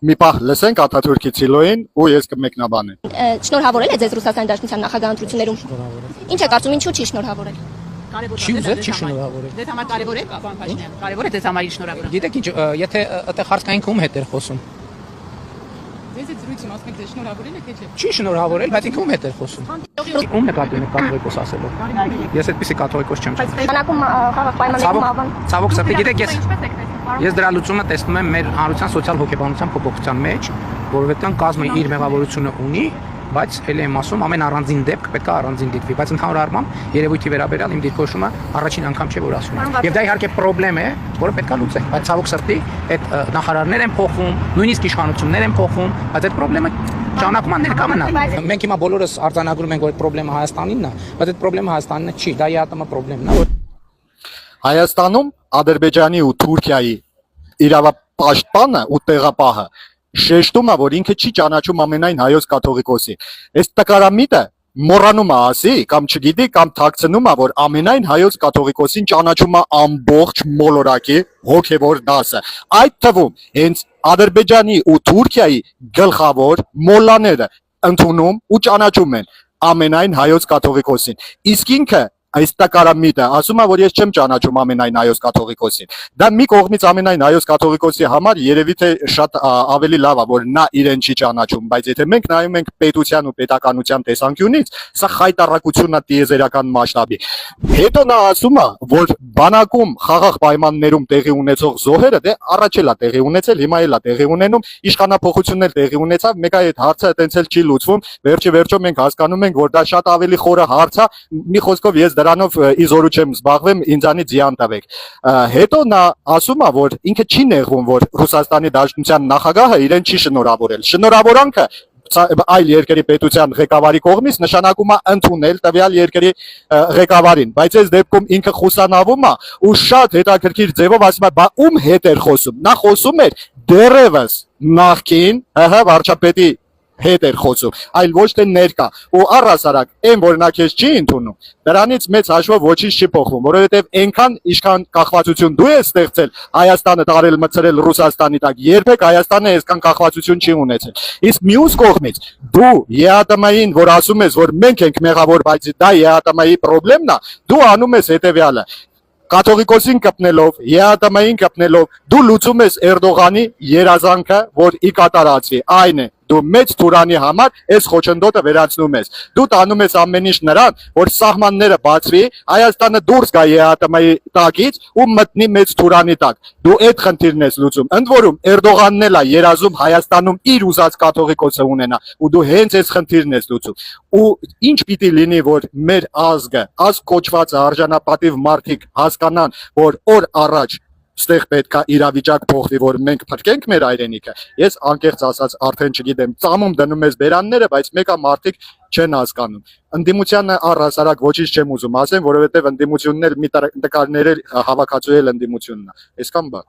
մի պահ լսենք Աթաթուրքի Ցիլոին ու ես կմեկնաբանեմ։ Շնորհավորել է ձեզ Ռուսաստանի Դաշնության նախագահ ընտրություններում։ Ինչ է կարծում, ինչու չի շնորհավորել։ Չի ուզել, չի շնորհավորել։ Ձեզ համար կարևոր է, պարոն Փաշինյան։ Կարևոր է ձեզ համար շնորհավորել։ Գիտեք ինչ, եթե այդտեղ հարցային կում հետ էր խոսում։ Ձեզ այդ զրույցում ասում եք ձեզ շնորհավորել եք, թե չէ։ Չի շնորհավորել, բայց ինքը ում հետ էր խոսում։ Ում նկատի ունեք կաթողիկոս ասելով։ Ես այդպեսի կաթողիկոս չեմ։ Բանակում խաղաղ պայմաններում ավան։ Ցավոք սրտի, գիտեք ես դրա լուծումը տեսնում եմ մեր հանրության սոցիալ հոգեբանության փոփոխության մեջ, որովհետեւ կազմը իր մեղավորությունը ունի, բայց ելի եմ ասում ամեն առանձին դեպք պետք է առանձին դիտվի, բայց ընդհանուր առմամբ երևույթի վերաբերյալ իմ դիրքորոշումը առաջին անգամ չէ որ ասում եմ։ Եվ դա իհարկե խնդրեմ է, որը պետք է լուծել, բայց ցավոք սրտի այդ նախարարներ են փոխվում, նույնիսկ իշխանություններ են փոխվում, բայց այդ խնդրեմը ճանաչման ներկա մնա։ Մենք հիմա բոլորս արձանագրում ենք որ այդ խնդրեմը Հայաստանինն է, բայց այդ խնդրեմը Հայաստանինը չի, դա ԵԱՏՄ խնդրեմն է։ Հայաստանում Ադրբեջանի ու Թուրքիայի իրավապաշտպանը ու տեղապահը շեշտում է, որ ինքը չի ճանաչում ամենայն հայոց կաթողիկոսի։ Այս տկարամիտը մոռանում է ասի կամ չգիտի կամ թաքցնում է, որ ամենայն հայոց կաթողիկոսին ճանաչում է ամբողջ մոլորակի հոգևոր դասը։ Այդ թվում հենց Ադրբեջանի ու Թուրքիայի գլխավոր մոլլաները ընդունում ու ճանաչում են ամենայն հայոց կաթողիկոսին։ Իսկ ինքը այս տկարամիտը ասում է, որ ես չեմ ճանաչում ամենայն հայոց կաթողիկոսին։ Դա մի կողմից ամենայն հայոց կաթողիկոսի համար երևի թե շատ ավելի լավ է, որ նա իրեն չի ճանաչում, բայց եթե մենք նայում ենք պետության ու պետականության տեսանկյունից, սա խայտառակություն է տիեզերական մասշտաբի։ Հետո նա ասում է, որ բանակում խաղաղ պայմաններում տեղի ունեցող զոհերը դե առաջ էլ է տեղի ունեցել, հիմա էլ է տեղի ունենում, իշխանափոխությունն էլ տեղի ունեցավ, մեկ այդ հարցը այտենց էլ չի լուծվում, վերջը մենք հասկանում ենք, որ դա շատ ավելի խորը հարց է, մի խոսքով ես դրանով իզորու չեմ զբաղվեմ, ինձանից ձյան տվեք։ Հետո նա ասում է, որ ինքը չի նեղվում, որ Ռուսաստանի Դաշնության նախագահը իրեն չի շնորհավորել։ Շնորհավորանքը այլ երկրի պետության ղեկավարի կողմից նշանակում է ընդունել տվյալ երկրի ղեկավարին, բայց այս դեպքում ինքը խուսանավում է ու շատ հետաքրքիր ձևով ասում է, բա ում հետ էր խոսում։ Նա խոսում էր դեռևս նախկին վարչապետի հետ էր խոսում, այլ ոչ թե ներկա։ Ու առհասարակ այն որ նա քեզ չի ընդունում, դրանից մեծ հաշվով ոչինչ չի փոխվում, որովհետև այնքան իշխան կախվածություն դու ես ստեղծել Հայաստանը տարել մցրել Ռուսաստանի տակ, երբեք Հայաստանը այսքան կախվածություն չի ունեցել։ Իսկ մյուս կողմից դու ԵԱՏՄ-ին, որ ասում ես, որ մենք ենք մեղավոր, բայց դա ԵԱՏՄ-ի խնդիրն է, դու անում ես հետևյալը. կաթողիկոսին կպնելով, ԵԱՏՄ-ին կպնելով, դու լուծում ես Էրդողանի երազանքը, որ ի կատարածվի, այն է, դու մեծ Թուրանի համար այս խոչընդոտը վերացնում ես։ Դու տանում ես ամեն ինչ նրան, որ սահմանները բացվի, Հայաստանը դուրս գա ԵԱՏՄ-ի տակից ու մտնի մեծ Թուրանի տակ։ Դու այդ խնդիրն ես լուծում։ Ընդ որում Էրդողանն էլ է երազում Հայաստանում իր ուզած կաթողիկոսը ունենա, ու դու հենց այս խնդիրն ես լուծում։ Ու ինչ պիտի լինի, որ մեր ազգ կոչված արժանապատիվ մարդիկ հասկանան, որ օր առաջ ստեղ պետք է իրավիճակ փոխվի, որ մենք փրկենք մեր հայրենիքը։ Ես անկեղծ ասած արդեն չգիտեմ, ծամում դնում ես բերանները, բայց մեկը մարդիկ չեն հասկանում։ Ընդդիմությանը առհասարակ ոչինչ չեմ ուզում ասեմ, որովհետև ընդդիմությունն էլ մի տկարներ հավաքածու էլ ընդդիմությունն է։ Այսքան բան։